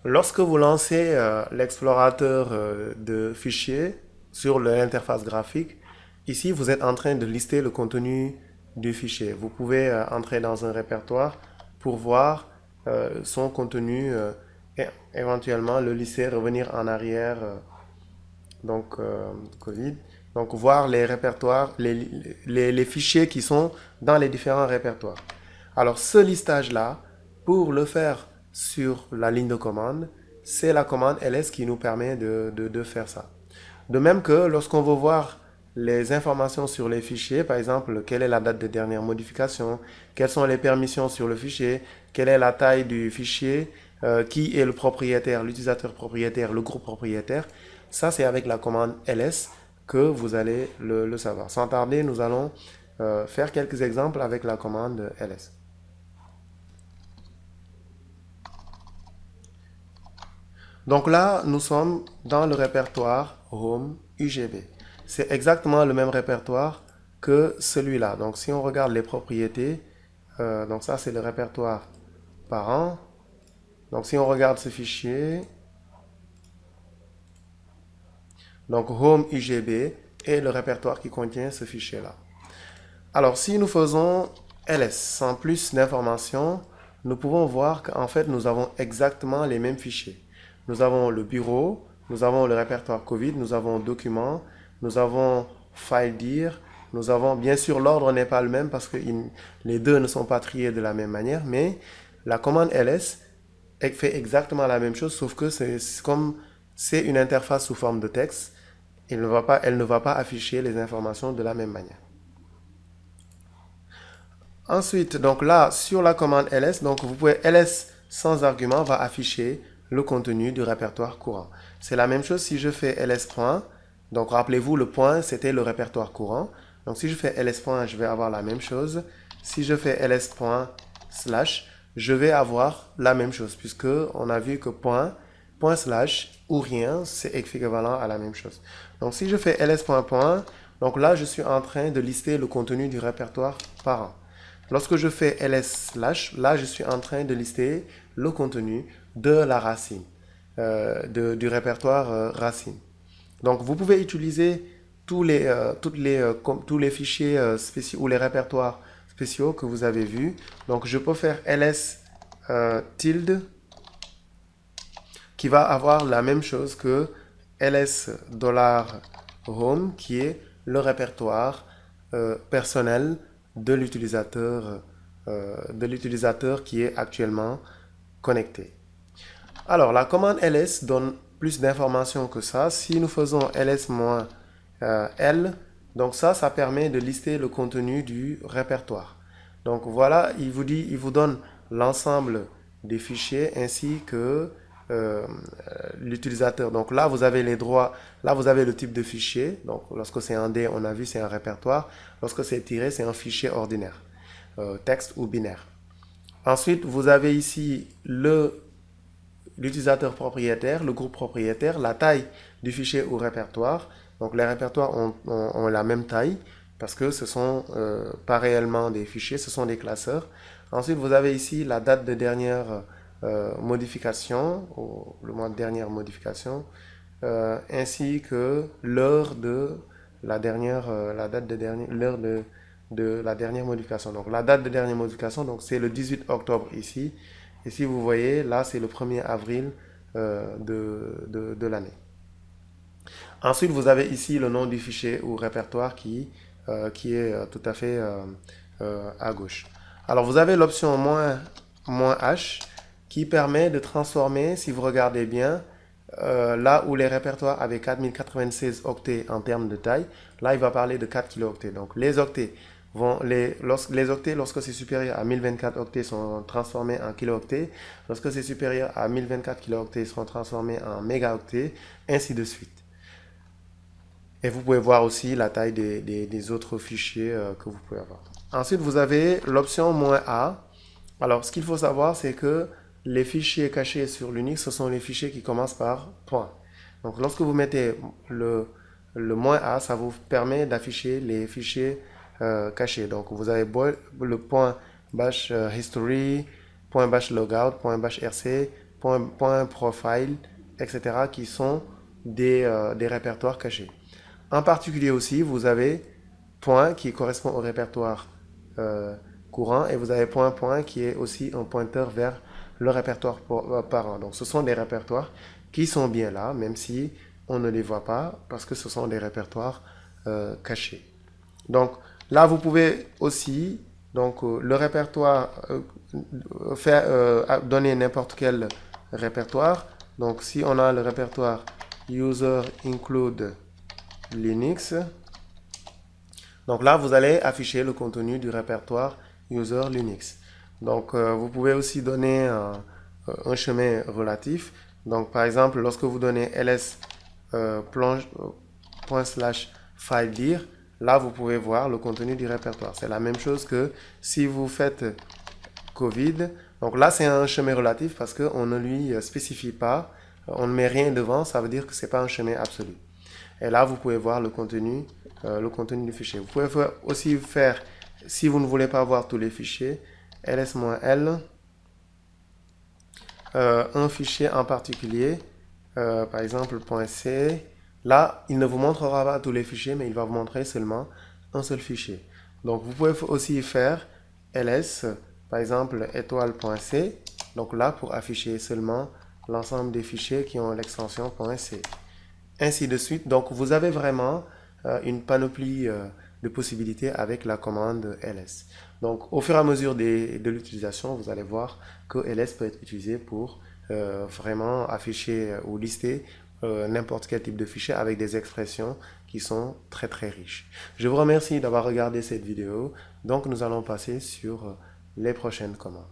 Lorsque vous lancez l'explorateur de fichiers sur l'interface graphique, ici vous êtes en train de lister le contenu du fichier. Vous pouvez entrer dans un répertoire pour voir son contenu et éventuellement le lister, revenir en arrière, Covid. Donc voir les répertoires, les fichiers qui sont dans les différents répertoires. Alors ce listage-là, pour le faire sur la ligne de commande, c'est la commande ls qui nous permet de faire ça. De même que lorsqu'on veut voir les informations sur les fichiers, par exemple, quelle est la date de dernière modification, quelles sont les permissions sur le fichier, quelle est la taille du fichier, qui est le propriétaire, l'utilisateur propriétaire, le groupe propriétaire, ça c'est avec la commande ls que vous allez le savoir. Sans tarder, nous allons faire quelques exemples avec la commande ls. Donc là, nous sommes dans le répertoire Home UGB. C'est exactement le même répertoire que celui-là. Donc si on regarde les propriétés, donc ça c'est le répertoire parent. Donc si on regarde ce fichier, donc Home UGB est le répertoire qui contient ce fichier-là. Alors si nous faisons ls sans plus d'informations, nous pouvons voir qu'en fait nous avons exactement les mêmes fichiers. Nous avons le bureau, nous avons le répertoire Covid, nous avons documents, nous avons file dir, nous avons, bien sûr l'ordre n'est pas le même parce que les deux ne sont pas triés de la même manière, mais la commande ls fait exactement la même chose, sauf que c'est une interface sous forme de texte, elle ne va pas afficher les informations de la même manière. Ensuite, donc là, sur la commande ls, donc vous pouvez ls sans argument va afficher le contenu du répertoire courant. C'est la même chose si je fais ls point. Donc rappelez-vous, le point, c'était le répertoire courant. Donc si je fais ls point, je vais avoir la même chose. Si je fais ls point slash, je vais avoir la même chose, puisque on a vu que point slash ou rien, c'est équivalent à la même chose. Donc si je fais ls point point, donc là, je suis en train de lister le contenu du répertoire parent. Lorsque je fais ls slash, là, je suis en train de lister le contenu de la racine, du répertoire racine. Donc, vous pouvez utiliser tous les fichiers spéciaux ou les répertoires spéciaux que vous avez vus. Donc, je peux faire ls tilde qui va avoir la même chose que $home qui est le répertoire personnel de l'utilisateur qui est actuellement connecté. Alors, la commande ls donne plus d'informations que ça. Si nous faisons ls-l, donc ça permet de lister le contenu du répertoire. Donc voilà, il vous donne l'ensemble des fichiers ainsi que l'utilisateur. Donc là, vous avez les droits, là, vous avez le type de fichier. Donc lorsque c'est un D, on a vu, c'est un répertoire. Lorsque c'est tiré, c'est un fichier ordinaire, texte ou binaire. Ensuite, vous avez ici l'utilisateur propriétaire, le groupe propriétaire, la taille du fichier ou répertoire. Donc les répertoires ont la même taille parce que ce sont pas réellement des fichiers, ce sont des classeurs. Ensuite, vous avez ici la date de dernière modification, ou le mois de dernière modification, ainsi que l'heure de la dernière, l'heure de la dernière modification. Donc la date de dernière modification, donc c'est le 18 octobre ici. Et si vous voyez, là c'est le 1er avril de l'année. Ensuite, vous avez ici le nom du fichier ou répertoire qui est tout à fait à gauche. Alors vous avez l'option "-h" qui permet de transformer, si vous regardez bien, là où les répertoires avaient 4096 octets en termes de taille, là il va parler de 4 kilooctets. Donc les octets les octets, lorsque c'est supérieur à 1024 octets, sont transformés en kilooctets. Lorsque c'est supérieur à 1024 kilooctets, ils seront transformés en mégaoctets, ainsi de suite. Et vous pouvez voir aussi la taille des autres fichiers que vous pouvez avoir. Ensuite, vous avez l'option "-a". Alors, ce qu'il faut savoir, c'est que les fichiers cachés sur l'Unix, ce sont les fichiers qui commencent par point. Donc, lorsque vous mettez le "-a", ça vous permet d'afficher les fichiers cachés. Donc, vous avez le .bash history, .bash logout, .bash rc, .profile, etc. qui sont des répertoires cachés. En particulier aussi, vous avez point qui correspond au répertoire courant et vous avez point qui est aussi un pointeur vers le répertoire parent. Donc ce sont des répertoires qui sont bien là, même si on ne les voit pas parce que ce sont des répertoires cachés. Donc là, vous pouvez aussi le répertoire donner n'importe quel répertoire. Donc si on a le répertoire user include Linux, donc là vous allez afficher le contenu du répertoire user Linux. Donc vous pouvez aussi donner un chemin relatif. Donc par exemple, lorsque vous donnez ls /filedir, là vous pouvez voir le contenu du répertoire. C'est la même chose que si vous faites COVID. Donc là c'est un chemin relatif parce qu'on ne lui spécifie pas, on ne met rien devant, ça veut dire que c'est pas un chemin absolu. Et là vous pouvez voir le contenu du fichier. Vous pouvez aussi faire, si vous ne voulez pas voir tous les fichiers, ls-l, un fichier en particulier, par exemple .c. Là, il ne vous montrera pas tous les fichiers, mais il va vous montrer seulement un seul fichier. Donc, vous pouvez aussi faire ls, par exemple, étoile.c. Donc là, pour afficher seulement l'ensemble des fichiers qui ont l'extension .c. Ainsi de suite. Donc, vous avez vraiment une panoplie de possibilités avec la commande ls. Donc, au fur et à mesure de l'utilisation, vous allez voir que ls peut être utilisé pour vraiment afficher ou lister n'importe quel type de fichier avec des expressions qui sont très très riches. Je vous remercie d'avoir regardé cette vidéo. Donc, nous allons passer sur les prochaines commandes.